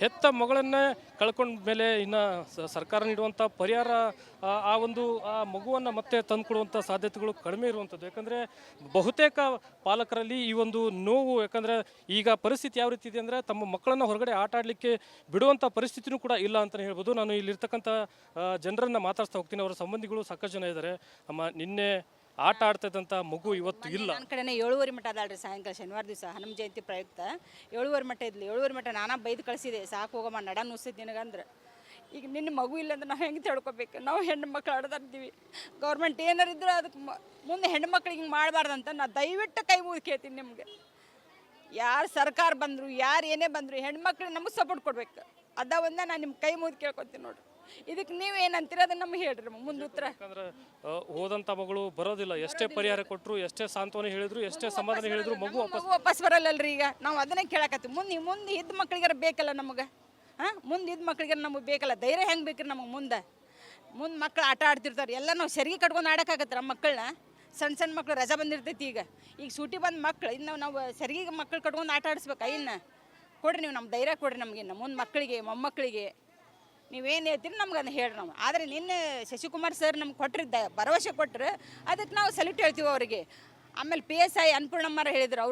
ಹೆತ್ತ ಮಗಳನ್ನೇ ಕಳ್ಕೊಂಡ ಮೇಲೆ ಇನ್ನು ಸರ್ಕಾರ ನೀಡುವಂಥ ಪರಿಹಾರ ಆ ಒಂದು ಆ ಮಗುವನ್ನು ಮತ್ತೆ ತಂದುಕೊಡುವಂಥ ಸಾಧ್ಯತೆಗಳು ಕಡಿಮೆ ಇರುವಂಥದ್ದು. ಯಾಕಂದರೆ ಬಹುತೇಕ ಪಾಲಕರಲ್ಲಿ ಈ ಒಂದು ನೋವು, ಯಾಕಂದರೆ ಈಗ ಪರಿಸ್ಥಿತಿ ಯಾವ ರೀತಿ ಇದೆ ಅಂದರೆ ತಮ್ಮ ಮಕ್ಕಳನ್ನು ಹೊರಗಡೆ ಆಟ ಆಡಲಿಕ್ಕೆ ಬಿಡುವಂಥ ಪರಿಸ್ಥಿತಿನೂ ಕೂಡ ಇಲ್ಲ ಅಂತಲೇ ಹೇಳ್ಬೋದು. ನಾನು ಇಲ್ಲಿರ್ತಕ್ಕಂಥ ಜನರನ್ನು ಮಾತಾಡ್ತಾ ಹೋಗ್ತೀನಿ. ಅವರ ಸಂಬಂಧಿಗಳು ಸಾಕಷ್ಟು ಜನ ಇದ್ದಾರೆ. ಅಮ್ಮ, ನಿನ್ನೆ ಆಟ ಆಡ್ತಾ ಇದ್ದಂಥ ಮಗು ಇವತ್ತು ಇಲ್ಲ. ನನ್ನ ಕಡೆನೇ 7:30 ಮಟ್ಟ ಅದಾಳ್ರಿ. ಸಾಯಂಕಾಲ ಶನಿವಾರ ದಿವಸ ಹನುಮ ಜಯಂತಿ ಪ್ರಯುಕ್ತ 7:30 ಮಟ್ಟ ಇದ್ಲಿ. 7:30 ಮಟ್ಟ ನಾನಾ ಬೈದು ಕಳಿಸಿದೆ, ಸಾಕು ಹೋಗಮ್ಮ, ನಡ ನುಸ್ಸಿದ್ದು ನಿನಗಂದ್ರೆ. ಈಗ ನಿನ್ನ ಮಗು ಇಲ್ಲ ಅಂದ್ರೆ ನಾವು ಹೆಂಗೆ ತಿಳ್ಕೊಬೇಕು? ನಾವು ಹೆಣ್ಣು ಮಕ್ಳು ಆಡ್ದಾರ್ತೀವಿ. ಗೌರ್ಮೆಂಟ್ ಏನಾರು ಇದ್ರೆ ಅದಕ್ಕೆ ಮುಂದೆ ಹೆಣ್ಣು ಮಕ್ಳಿಗೆ ಹಿಂಗೆ ಮಾಡಬಾರ್ದಂತ ನಾ ದಯವಿಟ್ಟು ಕೈ ಮುಗಿದು ಕೇಳ್ತೀನಿ ನಿಮಗೆ. ಯಾರು ಸರ್ಕಾರ ಬಂದರು, ಯಾರು ಏನೇ ಬಂದರು, ಹೆಣ್ಮಕ್ಳಿಗೆ ನಮಗೆ ಸಪೋರ್ಟ್ ಕೊಡ್ಬೇಕು. ಅದ ಒಂದೇ ನಾನು ನಿಮ್ಮ ಕೈ ಮುಗಿದು ಕೇಳ್ಕೊತೀನಿ ನೋಡ್ರಿ. ಇದಕ್ಕೆ ನೀವೇನಂತೀರ ಅದನ್ನ ನಮ್ಗೆ ಹೇಳ್ರಿ ಮುಂದೆ ಉತ್ತರ. ಯಾಕಂದ್ರೆ ಹೋದಂಥ ಮಗಳು ಬರೋದಿಲ್ಲ. ಎಷ್ಟೇ ಪರಿಹಾರ ಕೊಟ್ಟರು, ಎಷ್ಟೇ ಸಾಂತ್ವನ ಹೇಳಿದ್ರು, ಎಷ್ಟೇ ಸಮಾಧಾನ ಹೇಳಿದ್ರು ಮಗು ವಾಪಸ್ ಬರಲ್ಲಲ್ರಿ. ಈಗ ನಾವು ಅದನ್ನೇ ಕೇಳಕತ್ತೀವಿ. ಮುಂದೆ ಇದ್ದ ಮಕ್ಳಿಗಾರ ಬೇಕಲ್ಲ ನಮಗೆ. ಮುಂದೆ ಇದ್ದ ಮಕ್ಳಿಗಾರ ನಮಗೆ ಬೇಕಲ್ಲ. ಧೈರ್ಯ ಹೆಂಗೆ ಬೇಕ್ರಿ ನಮಗೆ? ಮುಂದೆ ಮಕ್ಳು ಆಟ ಆಡ್ತಿರ್ತಾರೆ. ಎಲ್ಲ ನಾವು ಸರಿಗೆ ಕಟ್ಕೊಂಡು ಆಡೋಕ್ಕಾಗತ್ತೆ ನಮ್ಮ ಮಕ್ಕಳನ್ನ. ಸಣ್ಣ ಮಕ್ಳು ರಜಾ ಬಂದಿರ್ತೈತಿ. ಈಗ ಸೂಟಿ ಬಂದ ಮಕ್ಳು ಇನ್ನು ನಾವು ಸರಿಗೆ ಮಕ್ಳು ಕಟ್ಕೊಂಡು ಆಟ ಆಡಿಸ್ಬೇಕಾ? ಇನ್ನು ಕೊಡ್ರಿ ನೀವು ನಮ್ಮ ಧೈರ್ಯ ಕೊಡ್ರಿ ನಮಗೆ. ಇನ್ನು ಮುಂದೆ ಮಕ್ಕಳಿಗೆ ಮೊಮ್ಮಕ್ಕಳಿಗೆ ನೀವೇನು ಹೇಳ್ತೀರಿ ನಮ್ಗೆ ಅದನ್ನ ಹೇಳ್ರಿ ನಾವು. ಆದರೆ ನಿನ್ನೆ ಶಶಿಕುಮಾರ್ ಸರ್ ನಮ್ಗೆ ಕೊಟ್ಟಿದ್ದ ಭರವಸೆ ಕೊಟ್ಟರೆ ಅದಕ್ಕೆ ನಾವು ಸಲ್ಯೂಟ್ ಹೇಳ್ತೀವಿ ಅವರಿಗೆ. ಆಮೇಲೆ PSI ಅನ್ನಪೂರ್ಣಮ್ಮರ ಹೇಳಿದ್ರು,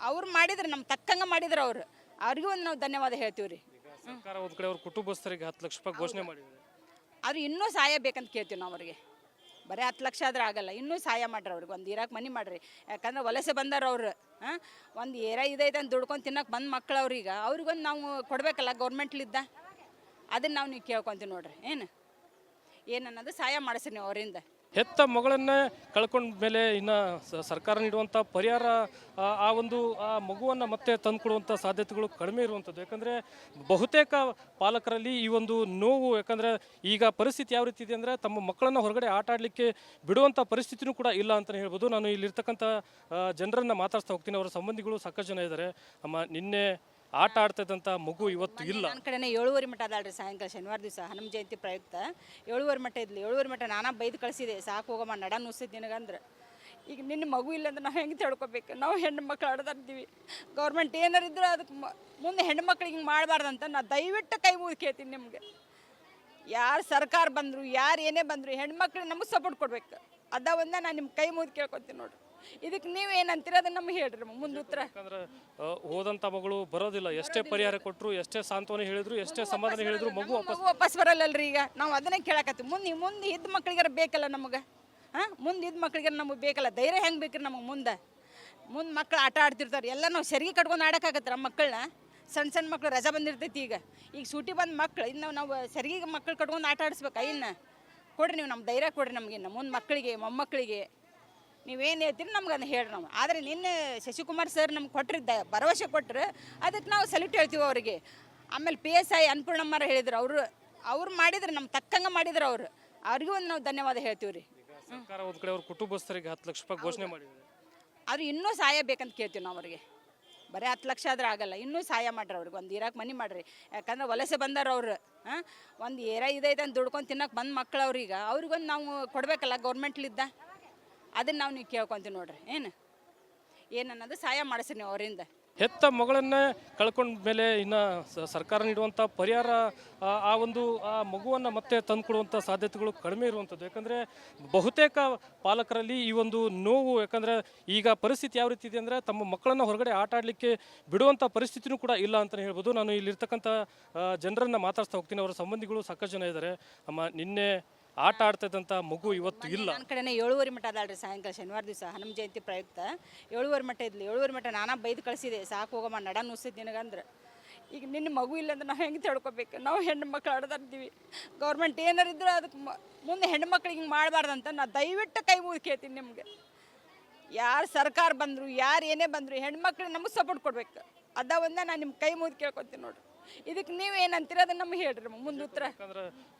ಅವ್ರು ಮಾಡಿದ್ರು, ನಮ್ಮ ತಕ್ಕಂಗೆ ಮಾಡಿದ್ರು ಅವರು. ಅವ್ರಿಗೂ ಒಂದು ನಾವು ಧನ್ಯವಾದ ಹೇಳ್ತೀವಿ ರೀ. ಸರ್ಕಾರ ಒಂದು ಕಡೆ ಅವ್ರ ಕುಟುಂಬಸ್ಥರಿಗೆ 10 ಲಕ್ಷ ರೂಪಾಯಿ ಘೋಷಣೆ ಮಾಡಿದೆ. ಅವ್ರು ಇನ್ನೂ ಸಹಾಯ ಬೇಕಂತ ಕೇಳ್ತೀವಿ ನಾವು ಅವ್ರಿಗೆ. ಬರೀ 10 ಲಕ್ಷ ಆದ್ರೆ ಆಗಲ್ಲ, ಇನ್ನೂ ಸಹಾಯ ಮಾಡ್ರಿ ಅವ್ರಿಗೆ. ಒಂದು ಇರಾಕ್ ಮನೆ ಮಾಡಿರಿ. ಯಾಕಂದ್ರೆ ವಲಸೆ ಬಂದಾರ ಅವ್ರು. ಒಂದು ಇದೈತೆ ಅಂತ ದುಡ್ಕೊಂಡು ತಿನ್ನಕ್ಕೆ ಬಂದು ಮಕ್ಳು ಅವ್ರಿಗೆ. ಅವ್ರಿಗೊಂದು ನಾವು ಕೊಡಬೇಕಲ್ಲ ಗೌರ್ಮೆಂಟ್ಲಿದ್ದ. ಅದನ್ನು ನಾವು ನೀವು ಕೇಳ್ಕೊತೀವಿ ನೋಡ್ರಿ. ಏನನ್ನೋದು ಸಹಾಯ ಮಾಡಿಸ್ರಿ ನೀವು ಅವರಿಂದ. ಹೆತ್ತ ಮಗಳನ್ನೇ ಕಳ್ಕೊಂಡ ಮೇಲೆ ಇನ್ನು ಸರ್ಕಾರ ನೀಡುವಂಥ ಪರಿಹಾರ ಆ ಒಂದು ಆ ಮಗುವನ್ನು ಮತ್ತೆ ತಂದುಕೊಡುವಂಥ ಸಾಧ್ಯತೆಗಳು ಕಡಿಮೆ ಇರುವಂಥದ್ದು. ಯಾಕಂದರೆ ಬಹುತೇಕ ಪಾಲಕರಲ್ಲಿ ಈ ಒಂದು ನೋವು, ಯಾಕಂದರೆ ಈಗ ಪರಿಸ್ಥಿತಿ ಯಾವ ರೀತಿ ಇದೆ ಅಂದರೆ ತಮ್ಮ ಮಕ್ಕಳನ್ನು ಹೊರಗಡೆ ಆಟ ಆಡಲಿಕ್ಕೆ ಬಿಡುವಂಥ ಪರಿಸ್ಥಿತಿನೂ ಕೂಡ ಇಲ್ಲ ಅಂತಲೇ ಹೇಳ್ಬೋದು. ನಾನು ಇಲ್ಲಿರ್ತಕ್ಕಂಥ ಜನರನ್ನು ಮಾತಾಡ್ತಾ ಹೋಗ್ತೀನಿ. ಅವರ ಸಂಬಂಧಿಗಳು ಸಾಕಷ್ಟು ಜನ ಇದ್ದಾರೆ. ಅಮ್ಮ, ನಿನ್ನೆ ಆಟ ಆಡ್ತಾ ಇದ್ದಂಥ ಮಗು ಇವತ್ತು ಇಲ್ಲ. ನನ್ನ ಕಡೆನೇ 7:30 ಮಟ್ಟ ಅದಾಳ್ರಿ. ಸಾಯಂಕಾಲ ಶನಿವಾರ ದಿವಸ ಹನುಮ ಜಯಂತಿ ಪ್ರಯುಕ್ತ 7:30 ಮಟ್ಟ ಇದ್ಲಿ. 7:30 ಮಟ್ಟ ನಾನಾ ಬೈದು ಕಳಿಸಿದೆ, ಸಾಕು ಹೋಗಮ್ಮ, ನಡ ನುಸ್ಸಿದ್ದು ನಿನಗಂದ್ರೆ. ಈಗ ನಿನ್ನ ಮಗು ಇಲ್ಲ ಅಂದ್ರೆ ನಾವು ಹೆಂಗೆ ತಿಳ್ಕೊಬೇಕು? ನಾವು ಹೆಣ್ಣು ಮಕ್ಳು ಆಡ್ದಾರ್ತೀವಿ. ಗೌರ್ಮೆಂಟ್ ಏನಾರು ಇದ್ರೆ ಅದಕ್ಕೆ ಮುಂದೆ ಹೆಣ್ಣು ಮಕ್ಳಿಗೆ ಹಿಂಗೆ ಮಾಡಬಾರ್ದಂತ ನಾ ದಯವಿಟ್ಟು ಕೈ ಮುಗಿದು ಕೇಳ್ತೀನಿ ನಿಮಗೆ. ಯಾರು ಸರ್ಕಾರ ಬಂದರು, ಯಾರು ಏನೇ ಬಂದರು, ಹೆಣ್ಮಕ್ಳಿಗೆ ನಮಗೆ ಸಪೋರ್ಟ್ ಕೊಡ್ಬೇಕು. ಅದ ಒಂದೇ ನಾನು ನಿಮ್ಮ ಕೈ ಮುಗಿದು ಕೇಳ್ಕೊತೀನಿ ನೋಡ್ರಿ. ಇದಕ್ಕೆ ನೀವೇನಂತೀರ ಅದನ್ನ ನಮ್ಗೆ ಹೇಳ್ರಿ ಮುಂದೆ ಉತ್ತರ. ಯಾಕಂದ್ರೆ ಹೋದಂಥ ಮಗಳು ಬರೋದಿಲ್ಲ. ಎಷ್ಟೇ ಪರಿಹಾರ ಕೊಟ್ಟರು, ಎಷ್ಟೇ ಸಾಂತ್ವನ ಹೇಳಿದ್ರು, ಎಷ್ಟೇ ಸಮಾಧಾನ ಹೇಳಿದ್ರು ಮಗು ವಾಪಸ್ ಬರಲ್ಲಲ್ರಿ. ಈಗ ನಾವು ಅದನ್ನೇ ಕೇಳಕತ್ತೀವಿ. ಮುಂದೆ ಇದ್ದ ಮಕ್ಳಿಗಾರ ಬೇಕಲ್ಲ ನಮಗೆ. ಮುಂದೆ ಇದ್ದ ಮಕ್ಳಿಗಾರ ನಮಗೆ ಬೇಕಲ್ಲ. ಧೈರ್ಯ ಹೆಂಗೆ ಬೇಕ್ರಿ ನಮಗೆ? ಮುಂದೆ ಮಕ್ಳು ಆಟ ಆಡ್ತಿರ್ತಾರೆ. ಎಲ್ಲ ನಾವು ಸರಿಗೆ ಕಟ್ಕೊಂಡು ಆಡೋಕ್ಕಾಗತ್ತೆ ನಮ್ಮ ಮಕ್ಕಳನ್ನ. ಸಣ್ಣ ಮಕ್ಳು ರಜಾ ಬಂದಿರ್ತೈತಿ. ಈಗ ಸೂಟಿ ಬಂದ ಮಕ್ಳು ಇನ್ನು ನಾವು ಸರಿಗೆ ಮಕ್ಳು ಕಟ್ಕೊಂಡು ಆಟ ಆಡಿಸ್ಬೇಕಾ? ಇನ್ನು ಕೊಡ್ರಿ ನೀವು ನಮ್ಮ ಧೈರ್ಯ ಕೊಡ್ರಿ ನಮಗೆ. ಇನ್ನು ಮುಂದೆ ಮಕ್ಕಳಿಗೆ ಮೊಮ್ಮಕ್ಕಳಿಗೆ ನೀವೇನು ಹೇಳ್ತೀರಿ ನಮ್ಗೆ ಅದನ್ನ ಹೇಳ್ರಿ ನಾವು. ಆದರೆ ನಿನ್ನೆ ಶಶಿಕುಮಾರ್ ಸರ್ ನಮ್ಗೆ ಕೊಟ್ಟಿದ್ದ ಭರವಸೆ ಕೊಟ್ಟರೆ ಅದಕ್ಕೆ ನಾವು ಸಲ್ಯೂಟ್ ಹೇಳ್ತೀವಿ ಅವರಿಗೆ. ಆಮೇಲೆ PSI ಅನ್ನಪೂರ್ಣಮ್ಮರ ಹೇಳಿದ್ರು, ಅವ್ರು ಮಾಡಿದ್ರು, ನಮ್ಮ ತಕ್ಕಂಗೆ ಮಾಡಿದ್ರು ಅವರು. ಅವ್ರಿಗೂ ಒಂದು ನಾವು ಧನ್ಯವಾದ ಹೇಳ್ತೀವಿ ರೀ. ಸರ್ಕಾರ ಒಂದು ಕಡೆ ಅವ್ರ ಕುಟುಂಬಸ್ಥರಿಗೆ 10 ಲಕ್ಷ ರೂಪಾಯಿ ಘೋಷಣೆ ಮಾಡಿದೆ. ಅವ್ರು ಇನ್ನೂ ಸಹಾಯ ಬೇಕಂತ ಕೇಳ್ತೀವಿ ನಾವು ಅವರಿಗೆ. ಬರೀ 10 ಲಕ್ಷ ಆದ್ರೆ ಆಗಲ್ಲ, ಇನ್ನೂ ಸಹಾಯ ಮಾಡ್ರಿ ಅವ್ರಿಗೆ. ಒಂದು ಇರಾಕ್ ಮನೆ ಮಾಡಿರಿ. ಯಾಕಂದ್ರೆ ವಲಸೆ ಬಂದಾರ ಅವರು. ಒಂದು ಇದೈತೆ ಅಂತ ದುಡ್ಕೊಂಡು ತಿನ್ನಕ್ಕೆ ಬಂದು ಮಕ್ಳು ಅವ್ರೀಗ. ಅವ್ರಿಗೊಂದು ನಾವು ಕೊಡಬೇಕಲ್ಲ ಗೌರ್ಮೆಂಟ್ಲಿದ್ದ. ಅದನ್ನು ನಾವು ನೀವು ಕೇಳ್ಕೊತೀವಿ ನೋಡ್ರಿ. ಏನನ್ನೋದು ಸಹಾಯ ಮಾಡಿಸ್ರಿ ನೀವು ಅವರಿಂದ. ಹೆತ್ತ ಮಗಳನ್ನೇ ಕಳ್ಕೊಂಡ ಮೇಲೆ ಇನ್ನು ಸರ್ಕಾರ ನೀಡುವಂಥ ಪರಿಹಾರ ಆ ಒಂದು ಆ ಮಗುವನ್ನು ಮತ್ತೆ ತಂದುಕೊಡುವಂಥ ಸಾಧ್ಯತೆಗಳು ಕಡಿಮೆ ಇರುವಂಥದ್ದು. ಯಾಕಂದರೆ ಬಹುತೇಕ ಪಾಲಕರಲ್ಲಿ ಈ ಒಂದು ನೋವು, ಯಾಕಂದರೆ ಈಗ ಪರಿಸ್ಥಿತಿ ಯಾವ ರೀತಿ ಇದೆ ಅಂದರೆ ತಮ್ಮ ಮಕ್ಕಳನ್ನು ಹೊರಗಡೆ ಆಟ ಆಡಲಿಕ್ಕೆ ಬಿಡುವಂಥ ಪರಿಸ್ಥಿತಿನೂ ಕೂಡ ಇಲ್ಲ ಅಂತಲೇ ಹೇಳ್ಬೋದು. ನಾನು ಇಲ್ಲಿರ್ತಕ್ಕಂಥ ಜನರನ್ನು ಮಾತಾಡ್ತಾ ಹೋಗ್ತೀನಿ. ಅವರ ಸಂಬಂಧಿಗಳು ಸಾಕಷ್ಟು ಜನ ಇದ್ದಾರೆ. ಅಮ್ಮ, ನಿನ್ನೆ ಆಟ ಆಡ್ತಾ ಇದ್ದಂಥ ಮಗು ಇವತ್ತು ಇಲ್ಲ. ನನ್ನ ಕಡೆನೇ 7:30 ಮಟ್ಟ ಅದಾಳ್ರಿ. ಸಾಯಂಕಾಲ ಶನಿವಾರ ದಿವಸ ಹನುಮ ಜಯಂತಿ ಪ್ರಯುಕ್ತ 7:30 ಮಟ್ಟ ಇದ್ಲಿ. 7:30 ಮಟ್ಟ ನಾನಾ ಬೈದು ಕಳಿಸಿದೆ, ಸಾಕು ಹೋಗಮ್ಮ, ನಡ ನುಸ್ಸಿದ್ದು ನಿನಗಂದ್ರೆ. ಈಗ ನಿನ್ನ ಮಗು ಇಲ್ಲ ಅಂದ್ರೆ ನಾವು ಹೆಂಗೆ ತಿಳ್ಕೊಬೇಕು? ನಾವು ಹೆಣ್ಣು ಮಕ್ಳು ಆಡ್ದಾರ್ತೀವಿ. ಗೌರ್ಮೆಂಟ್ ಏನಾರು ಇದ್ರೆ ಅದಕ್ಕೆ ಮುಂದೆ ಹೆಣ್ಣು ಮಕ್ಳಿಗೆ ಹಿಂಗೆ ಮಾಡಬಾರ್ದಂತ ನಾ ದಯವಿಟ್ಟು ಕೈ ಮುಗಿದು ಕೇಳ್ತೀನಿ ನಿಮಗೆ. ಯಾರು ಸರ್ಕಾರ ಬಂದರು, ಯಾರು ಏನೇ ಬಂದರು, ಹೆಣ್ಮಕ್ಳಿಗೆ ನಮಗೆ ಸಪೋರ್ಟ್ ಕೊಡ್ಬೇಕು. ಅದ ಒಂದೇ ನಾನು ನಿಮ್ಮ ಕೈ ಮುಗಿದು ಕೇಳ್ಕೊತೀನಿ ನೋಡ್ರಿ. ಇದಕ್ಕೆ ನೀವೇನಂತೀರ ಅದನ್ನ ನಮ್ಗೆ ಹೇಳ್ರಿ ಮುಂದೆ ಉತ್ತರ. ಯಾಕಂದ್ರೆ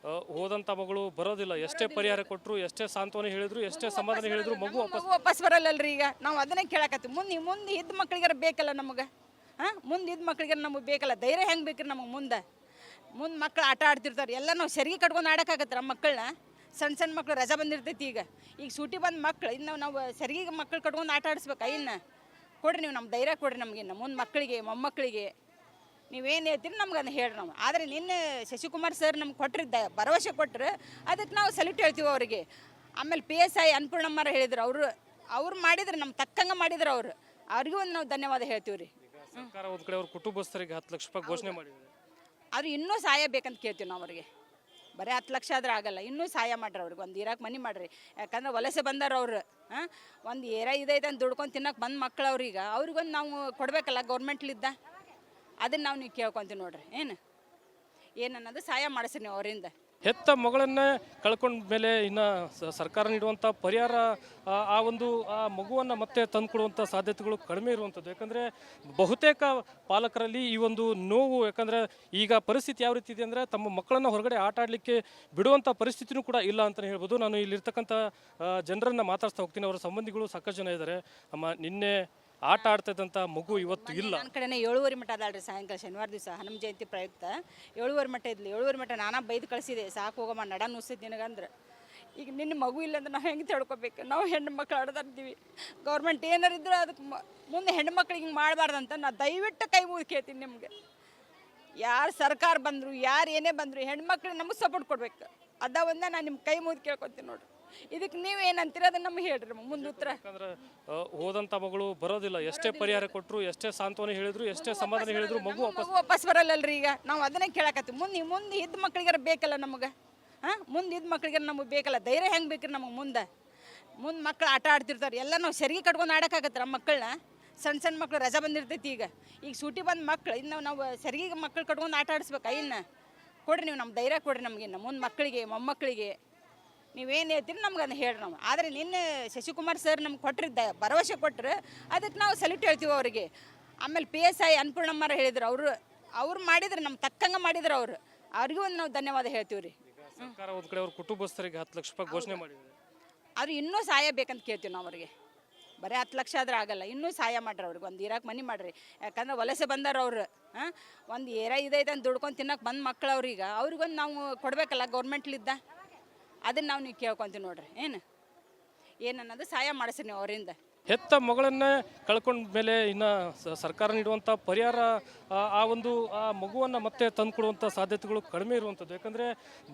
ಹೋದಂಥ ಮಗಳು ಬರೋದಿಲ್ಲ. ಎಷ್ಟೇ ಪರಿಹಾರ ಕೊಟ್ಟರು, ಎಷ್ಟೇ ಸಾಂತ್ವನ ಹೇಳಿದ್ರು, ಎಷ್ಟೇ ಸಮಾಧಾನ ಹೇಳಿದ್ರು ಮಗು ವಾಪಸ್ ಬರಲ್ಲಲ್ರಿ. ಈಗ ನಾವು ಅದನ್ನೇ ಕೇಳಕತ್ತೀವಿ. ಮುಂದೆ ಇದ್ದ ಮಕ್ಳಿಗಾರ ಬೇಕಲ್ಲ ನಮಗೆ. ಮುಂದೆ ಇದ್ದ ಮಕ್ಳಿಗಾರ ನಮಗೆ ಬೇಕಲ್ಲ. ಧೈರ್ಯ ಹೆಂಗೆ ಬೇಕ್ರಿ ನಮಗೆ? ಮುಂದೆ ಮಕ್ಳು ಆಟ ಆಡ್ತಿರ್ತಾರೆ. ಎಲ್ಲ ನಾವು ಸರಿಗೆ ಕಟ್ಕೊಂಡು ಆಡೋಕ್ಕಾಗತ್ತೆ ನಮ್ಮ ಮಕ್ಕಳನ್ನ. ಸಣ್ಣ ಮಕ್ಳು ರಜಾ ಬಂದಿರ್ತೈತಿ. ಈಗ ಸೂಟಿ ಬಂದ ಮಕ್ಳು ಇನ್ನು ನಾವು ಸರಿಗೆ ಮಕ್ಳು ಕಟ್ಕೊಂಡು ಆಟ ಆಡಿಸ್ಬೇಕಾ? ಇನ್ನು ಕೊಡ್ರಿ ನೀವು ನಮ್ಮ ಧೈರ್ಯ ಕೊಡ್ರಿ ನಮಗೆ. ಇನ್ನು ಮುಂದೆ ಮಕ್ಕಳಿಗೆ ಮೊಮ್ಮಕ್ಕಳಿಗೆ ನೀವೇನು ಹೇಳ್ತೀರಿ ನಮ್ಗೆ ಅದನ್ನ ಹೇಳ್ರಿ ನಾವು. ಆದರೆ ನಿನ್ನೆ ಶಶಿಕುಮಾರ್ ಸರ್ ನಮ್ಗೆ ಕೊಟ್ಟಿದ್ದ ಭರವಸೆ ಕೊಟ್ಟರು, ಅದಕ್ಕೆ ನಾವು ಸಲ್ಯೂಟ್ ಹೇಳ್ತೀವಿ ಅವರಿಗೆ. ಆಮೇಲೆ PSI ಅನ್ನಪೂರ್ಣಮ್ಮರ ಹೇಳಿದ್ರು, ಅವ್ರು ಮಾಡಿದ್ರು, ನಮ್ಮ ತಕ್ಕಂಗೆ ಮಾಡಿದ್ರು ಅವ್ರಿಗೂ ಒಂದು ನಾವು ಧನ್ಯವಾದ ಹೇಳ್ತೀವಿ ರೀ. ಸರ್ಕಾರ ಒಂದು ಕಡೆ ಅವ್ರ ಕುಟುಂಬಸ್ಥರಿಗೆ 10 ಲಕ್ಷ ರೂಪಾಯಿ ಘೋಷಣೆ ಮಾಡಿದೆ. ಅವ್ರು ಇನ್ನೂ ಸಹಾಯ ಬೇಕಂತ ಕೇಳ್ತೀವಿ ನಾವು ಅವ್ರಿಗೆ. ಬರೀ 10 ಲಕ್ಷ ಆದ್ರೆ ಆಗಲ್ಲ, ಇನ್ನೂ ಸಹಾಯ ಮಾಡ್ರಿ ಅವ್ರಿಗೆ, ಒಂದು ಇರಾಕ್ ಮನೆ ಮಾಡಿರಿ. ಯಾಕಂದ್ರೆ ವಲಸೆ ಬಂದಾರ ಅವ್ರು. ಒಂದು ಇದೈತೆ ಅಂತ ದುಡ್ಕೊಂಡು ತಿನ್ನಕ್ಕೆ ಬಂದು ಮಕ್ಳು ಅವ್ರೀಗ ಅವ್ರಿಗೊಂದು ನಾವು ಕೊಡಬೇಕಲ್ಲ ಗೌರ್ಮೆಂಟ್ಲಿದ್ದ. ಅದನ್ನು ನೀವು ಕೇಳ್ಕೊತೀವಿ ನೋಡ್ರಿ. ಏನನ್ನೋದು ಸಹಾಯ ಮಾಡಿಸ್ರಿ ನೀವು ಅವರಿಂದ. ಹೆತ್ತ ಮಗಳನ್ನೇ ಕಳ್ಕೊಂಡ ಮೇಲೆ ಇನ್ನು ಸರ್ಕಾರ ನೀಡುವಂಥ ಪರಿಹಾರ ಆ ಒಂದು ಆ ಮಗುವನ್ನು ಮತ್ತೆ ತಂದುಕೊಡುವಂಥ ಸಾಧ್ಯತೆಗಳು ಕಡಿಮೆ ಇರುವಂಥದ್ದು. ಯಾಕಂದರೆ ಬಹುತೇಕ ಪಾಲಕರಲ್ಲಿ ಈ ಒಂದು ನೋವು, ಯಾಕಂದರೆ ಈಗ ಪರಿಸ್ಥಿತಿ ಯಾವ ರೀತಿ ಇದೆ ಅಂದರೆ ತಮ್ಮ ಮಕ್ಕಳನ್ನು ಹೊರಗಡೆ ಆಟ ಆಡಲಿಕ್ಕೆ ಬಿಡುವಂಥ ಪರಿಸ್ಥಿತಿನೂ ಕೂಡ ಇಲ್ಲ ಅಂತಲೇ ಹೇಳ್ಬೋದು. ನಾನು ಇಲ್ಲಿರ್ತಕ್ಕಂಥ ಜನರನ್ನು ಮಾತಾಡ್ತಾ ಹೋಗ್ತೀನಿ. ಅವರ ಸಂಬಂಧಿಗಳು ಸಾಕಷ್ಟು ಜನ ಇದ್ದಾರೆ. ಅಮ್ಮ, ನಿನ್ನೆ ಆಟ ಆಡ್ತಾ ಇದ್ದಂಥ ಮಗು ಇವತ್ತು ಇಲ್ಲ. ನನ್ನ ಕಡೆನೇ 7:30 ಮಟ್ಟ ಅದಾಳ್ರಿ. ಸಾಯಂಕಾಲ ಶನಿವಾರ ದಿವಸ ಹನುಮ ಜಯಂತಿ ಪ್ರಯುಕ್ತ 7:30 ಮಟ್ಟ ಇದ್ಲಿ. 7:30 ಮಟ್ಟ ನಾನಾ ಬೈದು ಕಳಿಸಿದೆ, ಸಾಕು ಹೋಗಮ್ಮ, ನಡ ನುಸಿದ್ ನಿನಗಂದ್ರೆ. ಈಗ ನಿನ್ನ ಮಗು ಇಲ್ಲ ಅಂದ್ರೆ ನಾವು ಹೆಂಗೆ ತಿಳ್ಕೊಬೇಕು? ನಾವು ಹೆಣ್ಣು ಮಕ್ಳು ಆಡ್ದಾರ್ತೀವಿ. ಗೌರ್ಮೆಂಟ್ ಏನಾರು ಇದ್ರೆ ಅದಕ್ಕೆ ಮುಂದೆ ಹೆಣ್ಣು ಮಕ್ಳಿಗೆ ಹಿಂಗೆ ಮಾಡಬಾರ್ದಂತ ನಾ ದಯವಿಟ್ಟು ಕೈ ಮುಗಿದು ಕೇಳ್ತೀನಿ ನಿಮಗೆ. ಯಾರು ಸರ್ಕಾರ ಬಂದರು, ಯಾರು ಏನೇ ಬಂದರು, ಹೆಣ್ಮಕ್ಳಿಗೆ ನಮಗೆ ಸಪೋರ್ಟ್ ಕೊಡ್ಬೇಕು. ಅದ ಒಂದೇ ನಾನು ನಿಮ್ಮ ಕೈ ಮುಗಿದು ಕೇಳ್ಕೊತೀನಿ ನೋಡ್ರಿ. ಇದಕ್ಕೆ ನೀವು ಏನಂತೀರ ಅದನ್ನ ನಮ್ಗೆ ಹೇಳ್ರಿ ಮುಂದೆ ಉತ್ತರ. ಯಾಕಂದ್ರೆ ಹೋದಂಥ ಮಗಳು ಬರೋದಿಲ್ಲ. ಎಷ್ಟೇ ಪರಿಹಾರ ಕೊಟ್ಟರು, ಎಷ್ಟೇ ಸಾಂತ್ವನ ಹೇಳಿದ್ರು, ಎಷ್ಟೇ ಸಮಾಧಾನ ಹೇಳಿದ್ರು, ಮಗು ವಾಪಸ್ ಬರಲ್ಲಲ್ರಿ. ಈಗ ನಾವು ಅದನ್ನೇ ಕೇಳಕತ್ತೀವಿ. ಮುಂದೆ ಇದ್ದ ಮಕ್ಳಿಗಾರ ಬೇಕಲ್ಲ ನಮಗೆ. ಮುಂದೆ ಇದ್ದ ಮಕ್ಳಿಗಾರ ನಮಗೆ ಬೇಕಲ್ಲ. ಧೈರ್ಯ ಹೆಂಗೆ ಬೇಕ್ರಿ ನಮಗೆ? ಮುಂದೆ ಮಕ್ಳು ಆಟ ಆಡ್ತಿರ್ತಾರೆ. ಎಲ್ಲ ನಾವು ಸರಿಗೆ ಕಟ್ಕೊಂಡು ಆಡೋಕ್ಕಾಗತ್ತೆ ನಮ್ಮ ಮಕ್ಕಳನ್ನ. ಸಣ್ಣ ಮಕ್ಳು ರಜಾ ಬಂದಿರ್ತೈತಿ. ಈಗ ಸೂಟಿ ಬಂದು ಮಕ್ಳು ಇನ್ನು ನಾವು ಸರಿಗೆ ಮಕ್ಳು ಕಟ್ಕೊಂಡು ಆಟ ಆಡಿಸ್ಬೇಕಾ? ಇನ್ನು ಕೊಡ್ರಿ ನೀವು ನಮ್ಮ ಧೈರ್ಯ ಕೊಡ್ರಿ ನಮಗೆ. ಇನ್ನು ಮುಂದೆ ಮಕ್ಕಳಿಗೆ ಮೊಮ್ಮಕ್ಕಳಿಗೆ ನೀವೇನು ಹೇಳ್ತೀರಿ ನಮ್ಗೆ ಅದನ್ನ ಹೇಳ್ರಿ ನಾವು. ಆದರೆ ನಿನ್ನೆ ಶಶಿಕುಮಾರ್ ಸರ್ ನಮ್ಗೆ ಕೊಟ್ಟಿದ್ದ ಭರವಸೆ ಕೊಟ್ಟರು, ಅದಕ್ಕೆ ನಾವು ಸಲ್ಯೂಟ್ ಹೇಳ್ತೀವಿ ಅವರಿಗೆ. ಆಮೇಲೆ PSI ಅನ್ನಪೂರ್ಣಮ್ಮರ ಹೇಳಿದ್ರು, ಅವ್ರು ಮಾಡಿದ್ರು, ನಮ್ಮ ತಕ್ಕಂಗೆ ಮಾಡಿದ್ರು ಅವ್ರಿಗೂ ಒಂದು ನಾವು ಧನ್ಯವಾದ ಹೇಳ್ತೀವಿ ರೀ. ಸರ್ಕಾರ ಒಂದು ಕಡೆ ಅವ್ರ ಕುಟುಂಬಸ್ಥರಿಗೆ 10 ಲಕ್ಷ ರೂಪಾಯಿ ಘೋಷಣೆ ಮಾಡಿದೆ. ಅವ್ರು ಇನ್ನೂ ಸಹಾಯ ಬೇಕಂತ ಕೇಳ್ತೀವಿ ನಾವು ಅವ್ರಿಗೆ. ಬರೀ 10 ಲಕ್ಷ ಆದ್ರೆ ಆಗಲ್ಲ, ಇನ್ನೂ ಸಹಾಯ ಮಾಡ್ರಿ ಅವ್ರಿಗೆ, ಒಂದು ಇರಾಕ್ ಮನೆ ಮಾಡಿರಿ. ಯಾಕಂದ್ರೆ ವಲಸೆ ಬಂದಾರ ಒಂದು ಇದೈತೆ ಅಂತ ದುಡ್ಕೊಂಡು ತಿನ್ನಕ್ಕೆ ಬಂದು ಮಕ್ಳು ಅವ್ರೀಗ ಅವ್ರಿಗೊಂದು ನಾವು ಕೊಡಬೇಕಲ್ಲ ಗೌರ್ಮೆಂಟ್ಲಿದ್ದ. ಅದನ್ನು ನೀವು ಕೇಳ್ಕೊತೀವಿ ನೋಡ್ರಿ. ಏನನ್ನೋದು ಸಹಾಯ ಮಾಡಿಸ್ರಿ ನೀವು ಅವರಿಂದ. ಹೆತ್ತ ಮಗಳನ್ನೇ ಕಳ್ಕೊಂಡ ಮೇಲೆ ಇನ್ನು ಸರ್ಕಾರ ನೀಡುವಂಥ ಪರಿಹಾರ ಆ ಒಂದು ಆ ಮಗುವನ್ನು ಮತ್ತೆ ತಂದುಕೊಡುವಂಥ ಸಾಧ್ಯತೆಗಳು ಕಡಿಮೆ ಇರುವಂಥದ್ದು. ಯಾಕಂದರೆ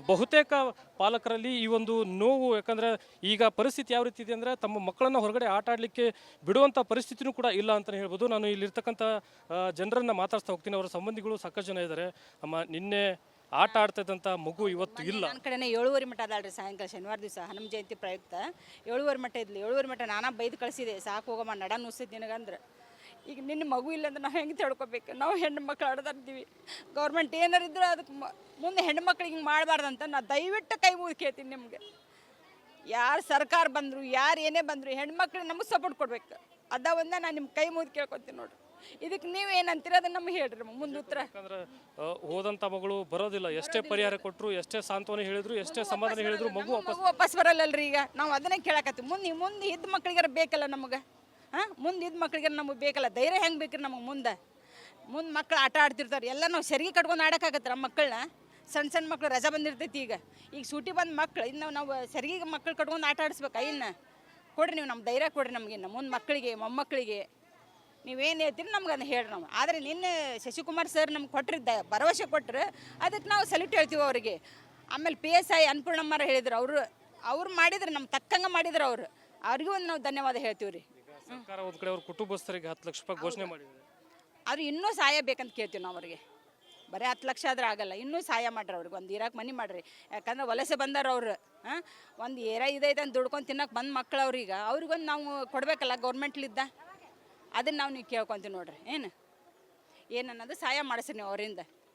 ಬಹುತೇಕ ಪಾಲಕರಲ್ಲಿ ಈ ಒಂದು ನೋವು, ಯಾಕಂದರೆ ಈಗ ಪರಿಸ್ಥಿತಿ ಯಾವ ರೀತಿ ಇದೆ ಅಂದರೆ ತಮ್ಮ ಮಕ್ಕಳನ್ನು ಹೊರಗಡೆ ಆಟ ಆಡಲಿಕ್ಕೆ ಬಿಡುವಂಥ ಪರಿಸ್ಥಿತಿನೂ ಕೂಡ ಇಲ್ಲ ಅಂತಲೇ ಹೇಳ್ಬೋದು. ನಾನು ಇಲ್ಲಿರ್ತಕ್ಕಂಥ ಜನರನ್ನು ಮಾತಾಡ್ತಾ ಹೋಗ್ತೀನಿ. ಅವರ ಸಂಬಂಧಿಗಳು ಸಾಕಷ್ಟು ಜನ ಇದ್ದಾರೆ. ಅಮ್ಮ, ನಿನ್ನೆ ಆಟ ಆಡ್ತಾ ಇದ್ದಂಥ ಮಗು ಇವತ್ತು ಇಲ್ಲ. ನನ್ನ ಕಡೆನೇ 7:30 ಮಟ್ಟ ಅದಾಳ್ರಿ. ಸಾಯಂಕಾಲ ಶನಿವಾರ ದಿವಸ ಹನುಮ ಜಯಂತಿ ಪ್ರಯುಕ್ತ 7:30 ಮಟ್ಟ ಇದ್ಲಿ. 7:30 ಮಟ್ಟ ನಾನಾ ಬೈದು ಕಳಿಸಿದೆ, ಸಾಕು ಹೋಗಮ್ಮ, ನಡ ನುಸಿದ್ ನಿನಗಂದ್ರೆ. ಈಗ ನಿನ್ನ ಮಗು ಇಲ್ಲ ಅಂದ್ರೆ ನಾವು ಹೆಂಗೆ ತಿಳ್ಕೊಬೇಕು? ನಾವು ಹೆಣ್ಣು ಮಕ್ಳು ಆಡ್ದಾರ್ತೀವಿ. ಗೌರ್ಮೆಂಟ್ ಏನಾರು ಇದ್ರೆ ಅದಕ್ಕೆ ಮುಂದೆ ಹೆಣ್ಣು ಮಕ್ಳಿಗೆ ಹಿಂಗೆ ಮಾಡಬಾರ್ದಂತ ನಾ ದಯವಿಟ್ಟು ಕೈ ಮುಗಿದು ಕೇಳ್ತೀನಿ ನಿಮಗೆ. ಯಾರು ಸರ್ಕಾರ ಬಂದರು, ಯಾರು ಏನೇ ಬಂದರು, ಹೆಣ್ಮಕ್ಳಿಗೆ ನಮಗೆ ಸಪೋರ್ಟ್ ಕೊಡ್ಬೇಕು. ಅದ ಒಂದೇ ನಾನು ನಿಮ್ಮ ಕೈ ಮುಗಿದು ಕೇಳ್ಕೊತೀನಿ ನೋಡ್ರಿ. ಇದಕ್ಕೆ ನೀವು ಏನಂತೀರ ಅದನ್ನ ನಮ್ಗೆ ಹೇಳ್ರಿ ಮುಂದೆ ಉತ್ತರ. ಯಾಕಂದ್ರೆ ಹೋದಂಥ ಮಗಳು ಬರೋದಿಲ್ಲ. ಎಷ್ಟೇ ಪರಿಹಾರ ಕೊಟ್ಟರು, ಎಷ್ಟೇ ಸಾಂತ್ವನ ಹೇಳಿದ್ರು, ಎಷ್ಟೇ ಸಮಾಧಾನ ಹೇಳಿದ್ರು, ಮಗು ವಾಪಸ್ ಬರಲ್ಲಲ್ರಿ. ಈಗ ನಾವು ಅದನ್ನೇ ಕೇಳಕತ್ತೀವಿ. ಮುಂದೆ ಇದ್ದ ಮಕ್ಳಿಗಾರ ಬೇಕಲ್ಲ ನಮಗೆ. ಮುಂದೆ ಇದ್ದ ಮಕ್ಳಿಗಾರ ನಮಗೆ ಬೇಕಲ್ಲ. ಧೈರ್ಯ ಹೆಂಗೆ ಬೇಕ್ರಿ ನಮಗೆ? ಮುಂದೆ ಮಕ್ಳು ಆಟ ಆಡ್ತಿರ್ತಾರೆ. ಎಲ್ಲ ನಾವು ಸರಿಗೆ ಕಟ್ಕೊಂಡು ಆಡೋಕ್ಕಾಗತ್ತೆ ನಮ್ಮ ಮಕ್ಕಳನ್ನ. ಸಣ್ಣ ಮಕ್ಳು ರಜಾ ಬಂದಿರ್ತೈತಿ. ಈಗ ಸೂಟಿ ಬಂದು ಮಕ್ಳು ಇನ್ನು ನಾವು ಸರಿಗೆ ಮಕ್ಳು ಕಟ್ಕೊಂಡು ಆಟ ಆಡಿಸ್ಬೇಕಾ? ಇನ್ನು ಕೊಡ್ರಿ ನೀವು ನಮ್ಮ ಧೈರ್ಯ ಕೊಡ್ರಿ ನಮಗೆ. ಇನ್ನು ಮುಂದೆ ಮಕ್ಕಳಿಗೆ ಮೊಮ್ಮಕ್ಕಳಿಗೆ ನೀವೇನು ಹೇಳ್ತೀರಿ ನಮ್ಗೆ ಅದನ್ನ ಹೇಳ್ರಿ ನಾವು. ಆದರೆ ನಿನ್ನೆ ಶಶಿಕುಮಾರ್ ಸರ್ ನಮ್ಗೆ ಕೊಟ್ಟಿದ್ದ ಭರವಸೆ ಕೊಟ್ಟರು, ಅದಕ್ಕೆ ನಾವು ಸಲ್ಯೂಟ್ ಹೇಳ್ತೀವಿ ಅವರಿಗೆ. ಆಮೇಲೆ PSI ಅನ್ನಪೂರ್ಣಮ್ಮರ ಹೇಳಿದ್ರು, ಅವ್ರು ಮಾಡಿದ್ರು, ನಮ್ಮ ತಕ್ಕಂಗೆ ಮಾಡಿದ್ರು ಅವ್ರಿಗೂ ಒಂದು ನಾವು ಧನ್ಯವಾದ ಹೇಳ್ತೀವಿ ರೀ. ಸರ್ಕಾರ ಒಂದು ಕಡೆ ಅವ್ರ ಕುಟುಂಬಸ್ಥರಿಗೆ 10 ಲಕ್ಷ ರೂಪಾಯಿ ಘೋಷಣೆ ಮಾಡಿದೆ. ಅವ್ರು ಇನ್ನೂ ಸಹಾಯ ಬೇಕಂತ ಕೇಳ್ತೀವಿ ನಾವು ಅವ್ರಿಗೆ. ಬರೀ 10 ಲಕ್ಷ ಆದ್ರೆ ಆಗಲ್ಲ, ಇನ್ನೂ ಸಹಾಯ ಮಾಡ್ರಿ ಅವ್ರಿಗೆ, ಒಂದು ಇರಾಕ್ ಮನೆ ಮಾಡಿರಿ. ಯಾಕಂದ್ರೆ ವಲಸೆ ಬಂದಾರ ಒಂದು ಇದೈತೆ ಅಂತ ದುಡ್ಕೊಂಡು ತಿನ್ನಕ್ಕೆ ಬಂದು ಮಕ್ಳು ಅವ್ರೀಗ ಅವ್ರಿಗೊಂದು ನಾವು ಕೊಡಬೇಕಲ್ಲ ಗೌರ್ಮೆಂಟ್ಲಿದ್ದ. ಅದನ್ನು ನೀವು ಕೇಳ್ಕೊತೀವಿ ನೋಡ್ರಿ. ಏನನ್ನೋದು ಸಹಾಯ ಮಾಡಿಸ್ರಿ ನೀವು ಅವರಿಂದ.